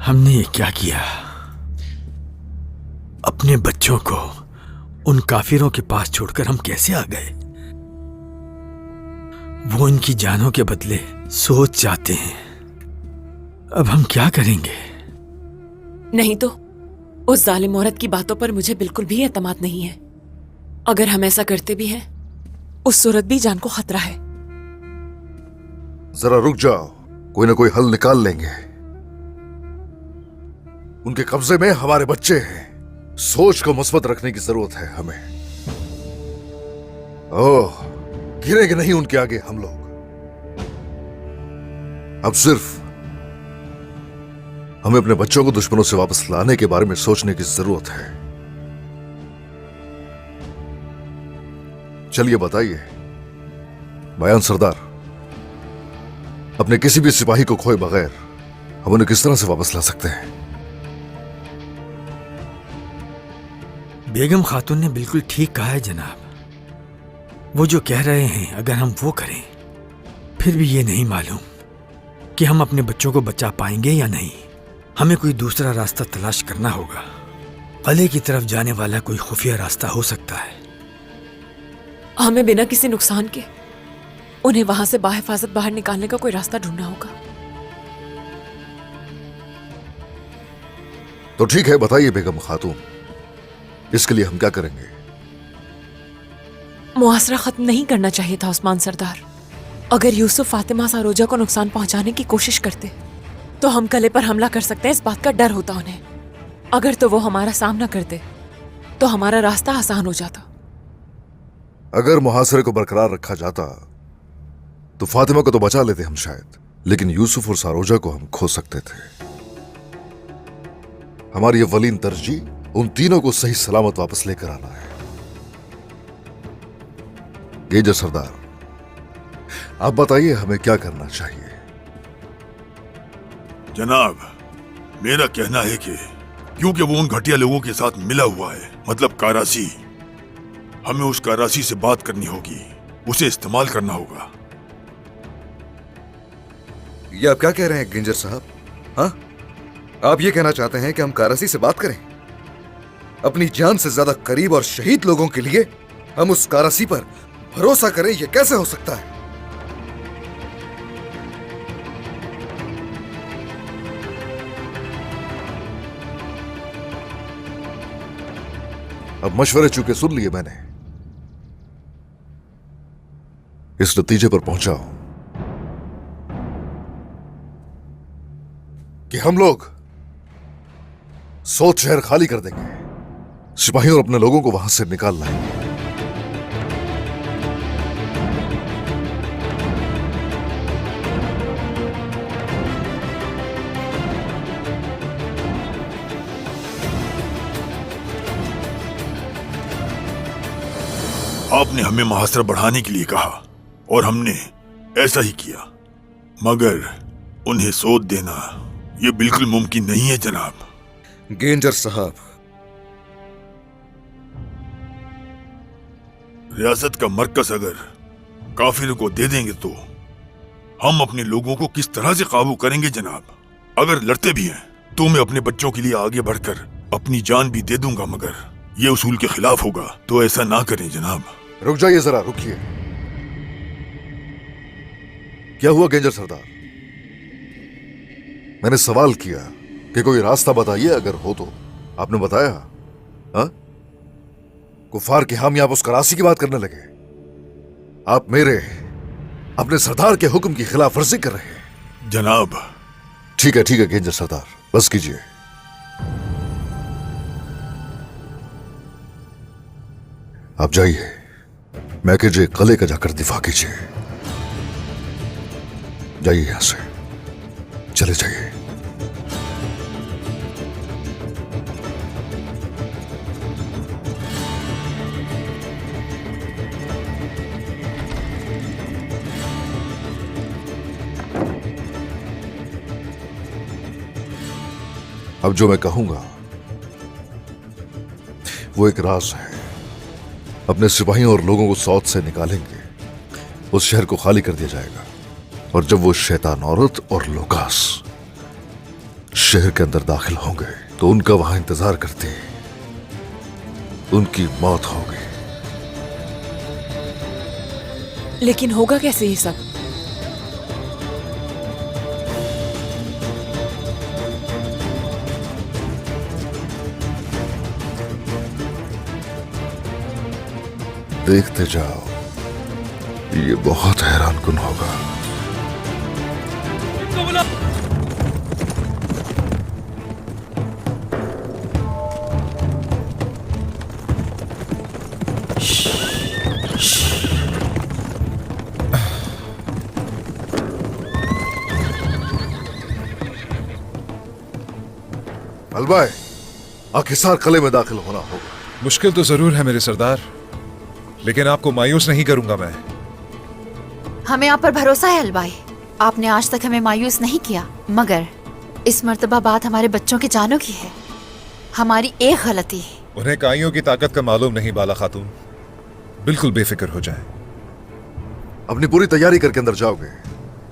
हमने ये क्या किया? अपने बच्चों को उन काफिरों के पास छोड़कर हम कैसे आ गए? वो इनकी जानों के बदले सोच जाते हैं। अब हम क्या करेंगे? नहीं तो उस जालिम औरत की बातों पर मुझे बिल्कुल भी एतमाद नहीं है। अगर हम ऐसा करते भी हैं, उस सूरत भी जान को खतरा है। जरा रुक जाओ, कोई ना कोई हल निकाल लेंगे। उनके कब्जे में हमारे बच्चे हैं। सोच को मुस्बत रखने की जरूरत है हमें। ओह, गिरेंगे नहीं उनके आगे हम लोग। अब सिर्फ हमें अपने बच्चों को दुश्मनों से वापस लाने के बारे में सोचने की जरूरत है। चलिए बताइए बयान सरदार, अपने किसी भी सिपाही को खोए बगैर हम उन्हें किस तरह से वापस ला सकते हैं? बेगम खातून ने बिल्कुल ठीक कहा है जनाब। वो जो कह रहे हैं अगर हम वो करें, फिर भी ये नहीं मालूम कि हम अपने बच्चों को बचा पाएंगे या नहीं। हमें कोई दूसरा रास्ता तलाश करना होगा। किले की तरफ जाने वाला कोई खुफिया रास्ता हो सकता है। हमें बिना किसी नुकसान के उन्हें वहां से बाहिफाजत बाहर निकालने का कोई रास्ता ढूंढना होगा। तो ठीक है, बताइए बेगम खातून, इसके लिए हम क्या करेंगे? मुआसरा खत्म नहीं करना चाहिए था उस्मान सरदार। अगर यूसुफ फातिमा सारोजा को नुकसान पहुंचाने की कोशिश करते तो हम किले पर हमला कर सकते हैं, इस बात का डर होता उन्हें। अगर तो वो हमारा सामना करते तो हमारा रास्ता आसान हो जाता। अगर मुहासरे को बरकरार रखा जाता तो फातिमा को तो बचा लेते हम शायद, लेकिन यूसुफ और सारोजा को हम खो सकते थे। हमारी अव्वलीन तरजीह उन तीनों को सही सलामत वापस लेकर आना है। गेजर सरदार, आप बताइए हमें क्या करना चाहिए? जनाब, मेरा कहना है कि क्योंकि वो उन घटिया लोगों के साथ मिला हुआ है, मतलब कारासी, हमें उस कारासी से बात करनी होगी, उसे इस्तेमाल करना होगा। ये आप क्या कह रहे हैं गिंजर साहब? हाँ, आप ये कहना चाहते हैं कि हम कारासी से बात करें? अपनी जान से ज्यादा करीब और शहीद लोगों के लिए हम उस कारासी पर भरोसा करें, ये कैसे हो सकता है? अब मशवरे चूंकि सुन लिए मैंने, इस नतीजे पर पहुंचा हूं कि हम लोग सोच शहर खाली कर देंगे, सिपाहियों और अपने लोगों को वहां से निकाल लाएंगे। आपने हमें मुहासरा बढ़ाने के लिए कहा और हमने ऐसा ही किया, मगर उन्हें सोच देना यह बिल्कुल मुमकिन नहीं है जनाब। गेंजर साहब, रियासत का मरकज अगर काफिरों को दे देंगे तो हम अपने लोगों को किस तरह से काबू करेंगे जनाब? अगर लड़ते भी हैं तो मैं अपने बच्चों के लिए आगे बढ़कर अपनी जान भी दे दूंगा, मगर ये उसूल के खिलाफ होगा, तो ऐसा ना करें जनाब। रुक जाइए, जरा रुकिए। क्या हुआ गेंजर सरदार? मैंने सवाल किया कि कोई रास्ता बताइए, अगर हो तो। आपने बताया हाँ? कुफार के हामी आप उस करासी की बात करने लगे। आप मेरे अपने सरदार के हुक्म की खिलाफ वर्जी कर रहे हैं जनाब। ठीक है गेंजर सरदार, बस कीजिए। आप जाइए, मैकेजे किले का जाकर दिफा कीजिए। जाइए यहां से, चले जाइए। अब जो मैं कहूंगा वो एक राज है। अपने सिपाहियों और लोगों को सौत से निकालेंगे, उस शहर को खाली कर दिया जाएगा, और जब वो शैतान औरत और लोकास शहर के अंदर दाखिल होंगे तो उनका वहां इंतजार करते उनकी मौत होगी। लेकिन होगा कैसे ये सब? देखते जाओ, ये बहुत हैरानकुन होगा। अलबाई, आखिरकार किले में दाखिल होना होगा। मुश्किल तो जरूर है मेरे सरदार, लेकिन आपको मायूस नहीं करूंगा मैं। हमें आप पर भरोसा है अलबाई। आपने आज तक हमें मायूस नहीं किया, मगर इस मर्तबा बात हमारे बच्चों की जानों की है। हमारी एक गलती। उन्हें काइयों की ताकत का मालूम नहीं बाला खातून, बिल्कुल बेफिक्र हो जाए। अपनी पूरी तैयारी करके अंदर जाओगे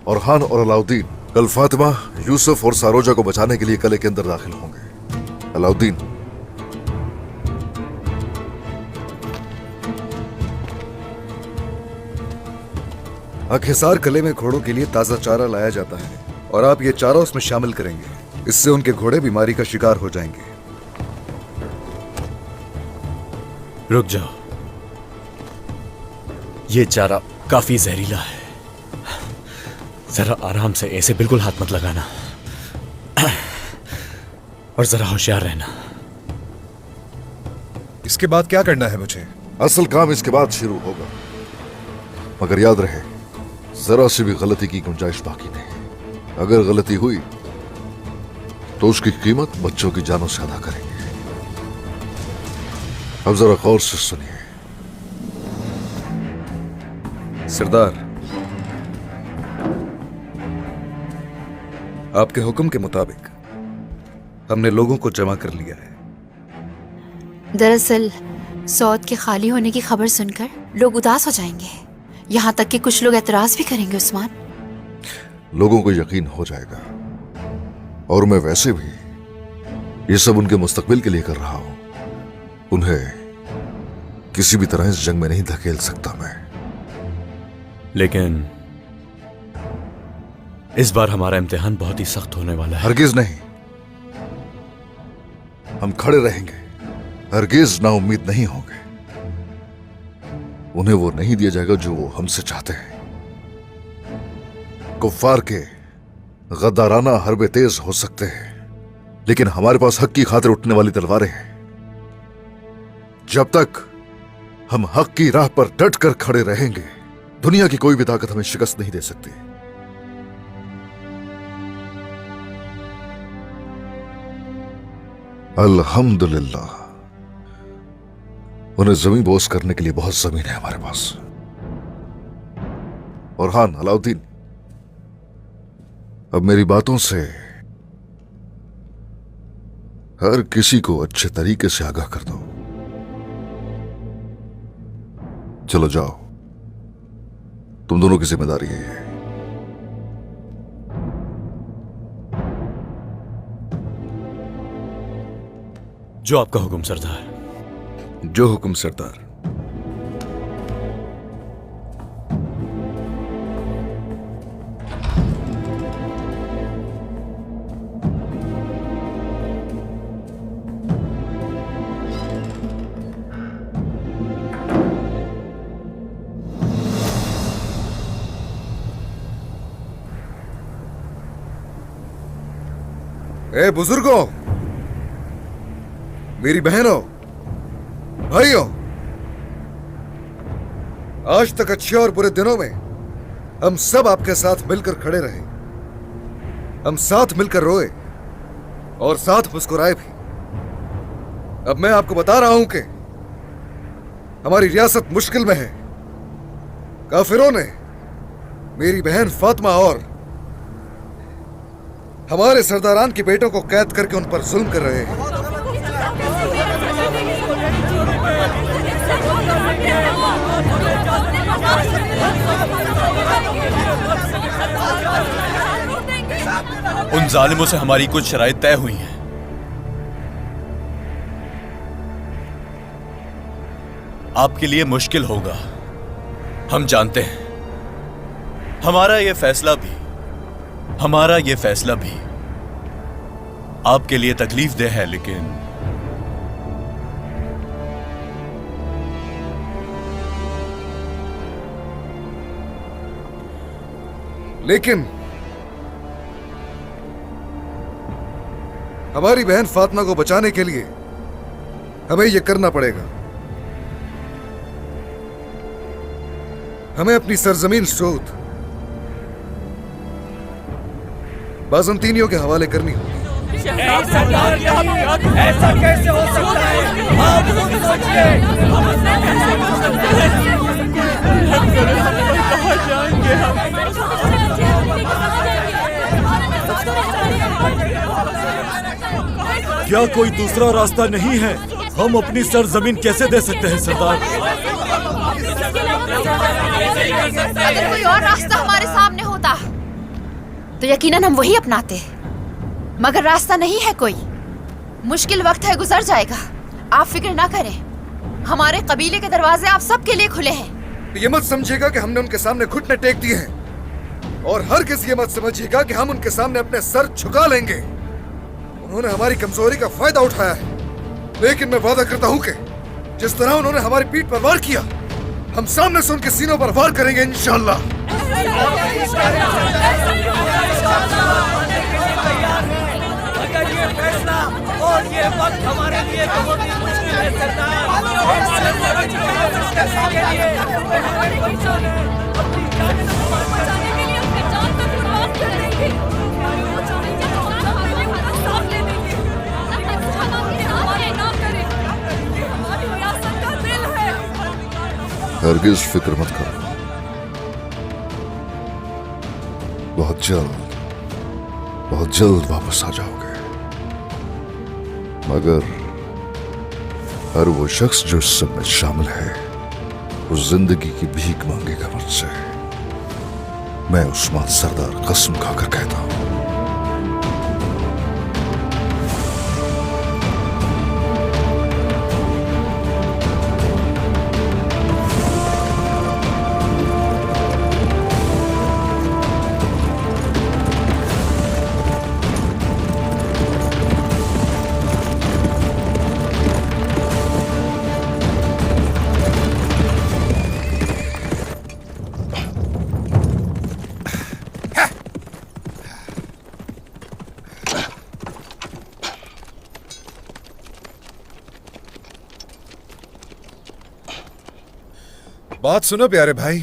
और खान और अलाउद्दीन कल फातिमा, यूसुफ और सारोजा को बचाने के लिए किले के अंदर दाखिल होंगे। अलाउद्दीन, हिसार किले में घोड़ों के लिए ताजा चारा लाया जाता है और आप ये चारा उसमें शामिल करेंगे। इससे उनके घोड़े बीमारी का शिकार हो जाएंगे। रुक जाओ, ये चारा काफी जहरीला है। जरा आराम से, ऐसे बिल्कुल हाथ मत लगाना और जरा होशियार रहना। इसके बाद क्या करना है मुझे? असल काम इसके बाद शुरू होगा, मगर याद रहे जरा सी भी गलती की गुंजाइश बाकी नहीं। अगर गलती हुई तो उसकी कीमत बच्चों की जानों से अदा करेंगे। अब जरा गौर से सुनिए। सरदार, आपके हुक्म के मुताबिक हमने लोगों को जमा कर लिया है। दरअसल सौद के खाली होने की खबर सुनकर लोग उदास हो जाएंगे, यहाँ तक कि कुछ लोग एतराज भी करेंगे। उस्मान, लोगों को यकीन हो जाएगा, और मैं वैसे भी ये सब उनके मुस्तकबिल के लिए कर रहा हूं। उन्हें किसी भी तरह इस जंग में नहीं धकेल सकता मैं। लेकिन इस बार हमारा इम्तिहान बहुत ही सख्त होने वाला है। हरगिज नहीं, हम खड़े रहेंगे, हरगिज ना उम्मीद नहीं होंगे। उन्हें वो नहीं दिया जाएगा जो वो हमसे चाहते हैं। कुफ्फार के गद्दाराना हरबे तेज हो सकते हैं, लेकिन हमारे पास हक की खातिर उठने वाली तलवारें हैं। जब तक हम हक की राह पर डट कर खड़े रहेंगे, दुनिया की कोई भी ताकत हमें शिकस्त नहीं दे सकती। अल्हम्दुलिल्लाह, उन्हें जमीन बोस करने के लिए बहुत जमीन है हमारे पास। और खान, अलाउद्दीन, अब मेरी बातों से हर किसी को अच्छे तरीके से आगाह कर दो। चलो जाओ, तुम दोनों की जिम्मेदारी है ये। जो आपका हुक्म सरदार। जो हुक्म सरदार। ए बुजुर्गों, मेरी बहनों, भाइयों, आज तक अच्छे और बुरे दिनों में हम सब आपके साथ मिलकर खड़े रहे। हम साथ मिलकर रोए और साथ मुस्कुराए भी। अब मैं आपको बता रहा हूं कि हमारी रियासत मुश्किल में है। काफिरों ने मेरी बहन फातिमा और हमारे सरदारान के बेटों को कैद करके उन पर जुल्म कर रहे हैं। उन जालिमों से हमारी कुछ शराइत तय हुई हैं। आपके लिए मुश्किल होगा, हम जानते हैं। हमारा यह फैसला भी आपके लिए तकलीफदेह है, लेकिन हमारी बहन फातिमा को बचाने के लिए हमें यह करना पड़ेगा। हमें अपनी सरजमीन सोत बाज़ंतीनियों के हवाले करनी होगी। ऐसा कैसे हो सकता है? आप खुद सोचिए। क्या कोई दूसरा रास्ता नहीं है? हम अपनी सरजमीन कैसे दे सकते हैं सरदार? अगर कोई और रास्ता हमारे सामने होता तो यकीनन हम वही अपनाते, मगर रास्ता नहीं है कोई। मुश्किल वक्त है, गुजर जाएगा। आप फिक्र ना करें, हमारे कबीले के दरवाजे आप सबके लिए खुले हैं। ये मत समझिएगा कि हमने उनके सामने घुटने टेक दिए हैं, और हर किसी ये मत समझिएगा कि हम उनके सामने अपने सर झुका लेंगे। उन्होंने हमारी कमजोरी का फायदा उठाया है, लेकिन मैं वादा करता हूं कि जिस तरह उन्होंने हमारी पीठ पर वार किया, हम सामने से उनके सीनों पर वार करेंगे इंशाअल्लाह। अगर ये फैसला और ये वक्त हमारे लिए बहुत ही मुश्किल है सरदार। हरगिज फिक्र मत करो, बहुत जल्द वापस आ जाओगे। मगर हर वो शख्स जो इस सब में शामिल है, वो जिंदगी की भीख मांगेगा मुझसे। मैं उस्मान सरदार कसम खाकर कहता हूं। बात सुनो प्यारे भाई,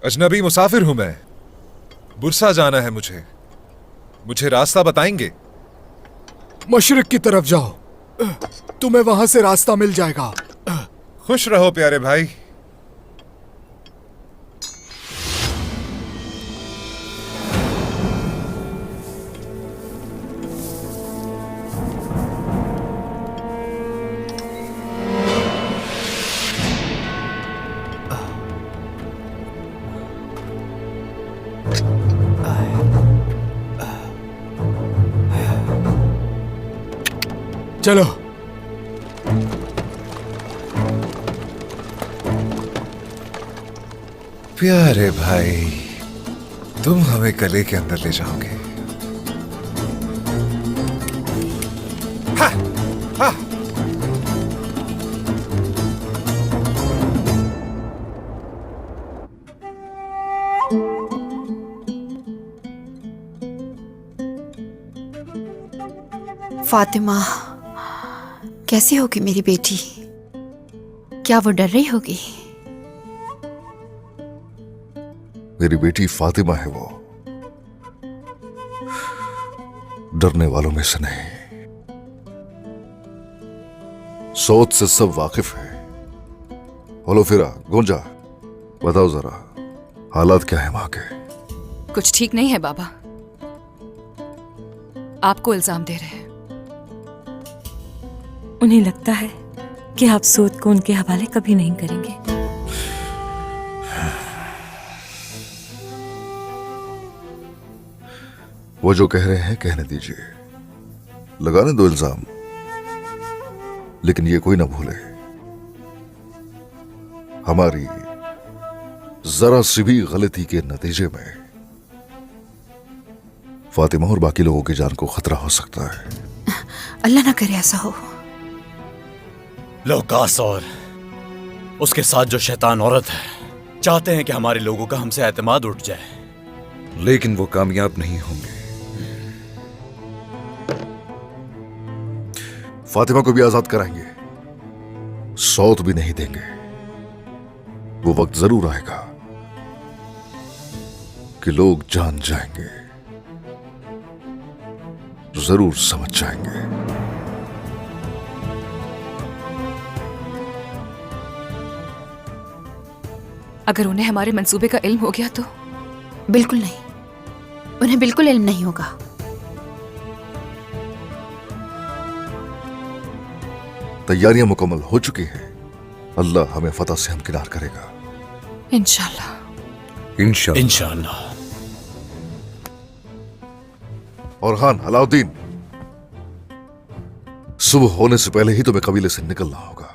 अजनबी मुसाफिर हूं मैं। बुरसा जाना है मुझे रास्ता बताएंगे? मशरिक की तरफ जाओ, तुम्हें वहां से रास्ता मिल जाएगा। खुश रहो प्यारे भाई। चलो। प्यारे भाई, तुम हमें गले के अंदर ले जाओगे। हाँ, हाँ। फातिमा कैसी होगी मेरी बेटी? क्या वो डर रही होगी? मेरी बेटी फातिमा है वो, डरने वालों में से नहीं। सोच से सब वाकिफ है। बोलो फिरा, गुंजा, बताओ जरा हालात क्या है वहां के? कुछ ठीक नहीं है बाबा, आपको इल्जाम दे रहे हैं। उन्हें लगता है कि आप सूद को उनके हवाले कभी नहीं करेंगे। वो जो कह रहे हैं कहने दीजिए, लगाने दो इल्जाम, लेकिन ये कोई ना भूले हमारी जरा सी भी गलती के नतीजे में फातिमा और बाकी लोगों की जान को खतरा हो सकता है। अल्लाह ना करे ऐसा हो। लोकास और उसके साथ जो शैतान औरत है चाहते हैं कि हमारे लोगों का हमसे एतमाद उठ जाए, लेकिन वो कामयाब नहीं होंगे। फातिमा को भी आजाद कराएंगे, सौत भी नहीं देंगे। वो वक्त जरूर आएगा कि लोग जान जाएंगे, जरूर समझ जाएंगे। अगर उन्हें हमारे मंसूबे का इल्म हो गया तो? बिल्कुल नहीं, उन्हें बिल्कुल इल्म नहीं होगा। तैयारियां मुकम्मल हो चुकी हैं। अल्लाह हमें फतह से हमकिनार करेगा इंशाल्लाह। इंशाल्लाह। इंशाल्लाह। और हान अलाउद्दीन, सुबह होने से पहले ही तुम्हें कबीले से निकलना होगा।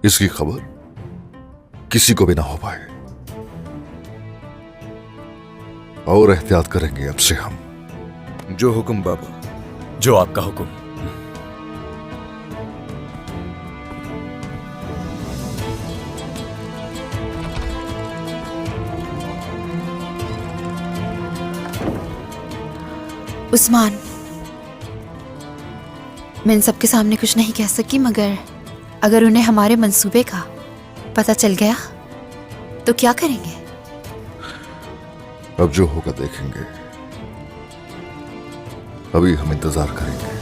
इसकी खबर किसी को भी ना हो पाए, और एहतियात करेंगे अब से हम। जो हुक्म बाबा। जो आपका हुक्म। उस्मान, मैं इन सबके सामने कुछ नहीं कह सकी, मगर अगर उन्हें हमारे मंसूबे का पता चल गया तो क्या करेंगे? अब जो होगा देखेंगे, अभी हम इंतजार करेंगे।